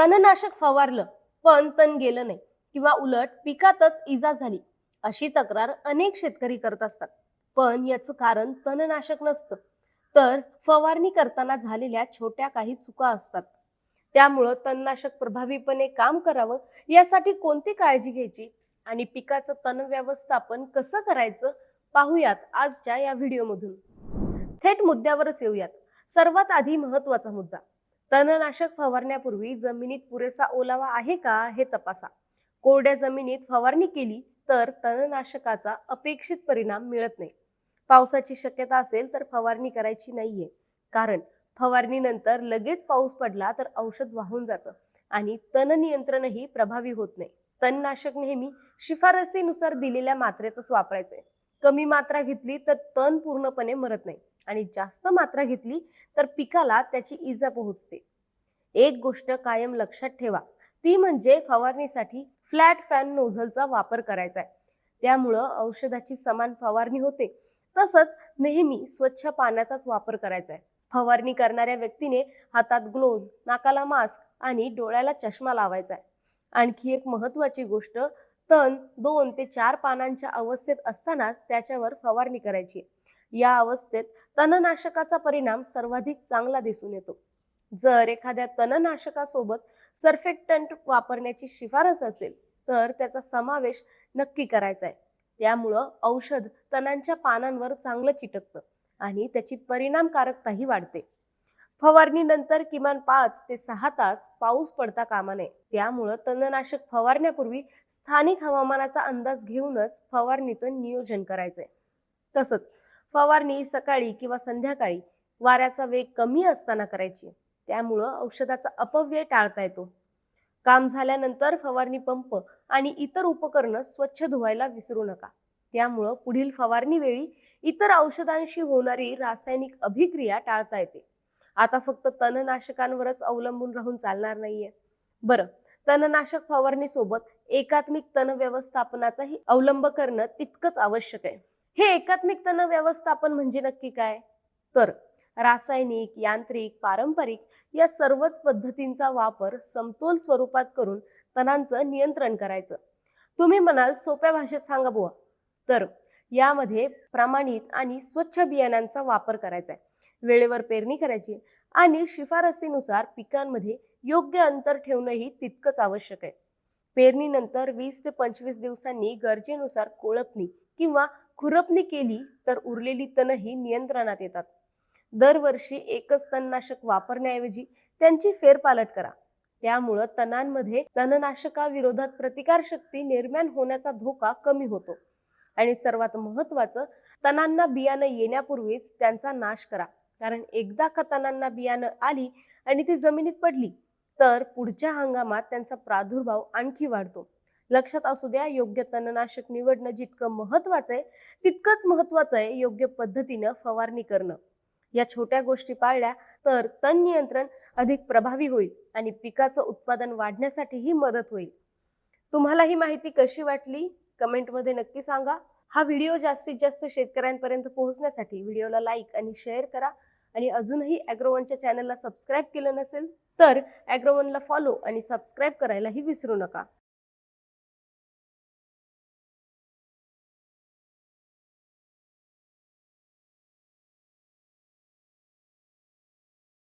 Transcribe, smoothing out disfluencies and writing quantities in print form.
तणनाशक फवारलं पण तण गेलं नाही किंवा उलट पिकातच इजा झाली अशी तक्रार अनेक शेतकरी करत असतात. पण याचं कारण तणनाशक नसतं, तर फवारणी करताना झालेल्या छोट्या काही चुका असतात. त्यामुळं तणनाशक प्रभावीपणे काम करावं यासाठी कोणती काळजी घ्यायची आणि पिकाचं तण व्यवस्थापन कसं करायचं पाहूयात आजच्या या व्हिडिओमधून. थेट मुद्द्यावरच येऊयात. सर्वात आधी महत्त्वाचा मुद्दा, तणनाशक फवारण्यापूर्वी जमिनीत पुरेसा ओलावा आहे का हे तपासा. कोरड्या जमिनीत फवारणी केली तर तणनाशकाचा अपेक्षित परिणाम मिळत नाही. पावसाची शक्यता असेल तर फवारणी करायची नाहीये, कारण फवारणीनंतर लगेच पाऊस पडला तर औषध वाहून जातं आणि तण नियंत्रणही प्रभावी होत नाही. तणनाशक नेहमी शिफारसीनुसार दिलेल्या मात्रेतच वापरायचे. कमी मात्रा घेतली तर तण पूर्णपणे मरत नाही आणि जास्त मात्रा घेतली तर पिकाला त्याची इजा पोहोचते. एक गोष्ट कायम लक्षात ठेवा, ती म्हणजे फवारणीसाठी फ्लॅट फॅन नोझलचा वापर करायचा आहे. त्यामुळं औषधाची समान फवारणी होते. तसंच नेहमी स्वच्छ पाण्याचाच वापर करायचा आहे. फवारणी करणाऱ्या व्यक्तीने हातात ग्लोव्ज, नाकाला मास्क आणि डोळ्याला चष्मा लावायचा आहे. आणखी एक महत्त्वाची गोष्ट, तण 2 ते 4 पानांच्या अवस्थेत असतानाच त्याच्यावर फवारणी करायची. या अवस्थेत तणनाशकाचा परिणाम सर्वाधिक चांगला दिसून येतो. जर एखाद्या तणनाशकासोबत सर्फेक्टंट वापरण्याची शिफारस असेल तर त्याचा समावेश नक्की करायचा आहे. त्यामुळं औषध तणांच्या पानांवर चांगलं चिटकतं आणि त्याची परिणामकारकताही वाढते. फवारणीनंतर किमान 5 ते 6 तास पाऊस पडता कामा नये. त्यामुळं तणनाशक फवारण्यापूर्वी स्थानिक हवामानाचा अंदाज घेऊनच फवारणीचं नियोजन करायचंय. तसंच फवारणी सकाळी किंवा संध्याकाळी वाऱ्याचा वेग कमी असताना करायची. त्यामुळं औषधाचा अपव्यय टाळता येतो. काम झाल्यानंतर फवारणी पंप आणि इतर उपकरणं स्वच्छ धुवायला विसरू नका. त्यामुळं पुढील फवारणी वेळी इतर औषधांशी होणारी रासायनिक अभिक्रिया टाळता येते. आता फक्त तणनाशकांवरच अवलंबून राहून चालणार नाहीये. बरं, तणनाशक फवारणीसोबत एकात्मिक तण व्यवस्थापनाचाही अवलंब करणं तितकंच आवश्यक आहे. हे एकात्मिक तण व्यवस्थापन म्हणजे नक्की काय? तर रासायनिक, यांत्रिक, पारंपरिक या सर्वच पद्धतींचा वापर समतोल स्वरूपात करून तणांचं नियंत्रण करायचं. तुम्ही म्हणाल सोप्या भाषेत सांगा बुवा, तर यामध्ये प्रमाणित आणि स्वच्छ बियाणांचा वापर करायचा आहे, वेळेवर पेरणी करायची आणि शिफारसीनुसार पिकांमध्ये योग्य अंतर ठेवणंही तितकंच आवश्यक आहे. पेरणीनंतर 20 ते 25 दिवसांनी गरजेनुसार कोळपणी किंवा खुरपणी केली तर उरलेली तणही नियंत्रणात येतात. दरवर्षी एकच तणनाशक वापरण्याऐवजी त्यांची फेरपालट करा. त्यामुळं तणांमध्ये तणनाशकाविरोधात प्रतिकारशक्ती निर्माण होण्याचा धोका कमी होतो. आणि सर्वात महत्त्वाचं, तणांना बियाणं येण्यापूर्वीच त्यांचा नाश करा, कारण एकदा का तणांना बियाणं आली आणि ती जमिनीत पडली तर पुढच्या हंगामात त्यांचा प्रादुर्भाव आणखी वाढतो. लक्षात असू द्या, योग्य तणनाशक निवडणं जितकं महत्त्वाचं आहे तितकंच महत्त्वाचं आहे योग्य पद्धतीनं फवारणी करणं. या छोट्या गोष्टी पाळल्या तर तण नियंत्रण अधिक प्रभावी होईल आणि पिकाचं उत्पादन वाढण्यासाठीही मदत होईल. तुम्हाला ही माहिती कशी वाटली कमेंटमध्ये नक्की सांगा. हा व्हिडिओ जास्तीत जास्त शेतकऱ्यांपर्यंत पोहोचण्यासाठी व्हिडिओला लाईक आणि शेअर करा. आणि अजूनही ॲग्रोवनच्या चॅनलला सबस्क्राईब केलं नसेल तर ॲग्रोवनला फॉलो आणि सबस्क्राईब करायलाही विसरू नका.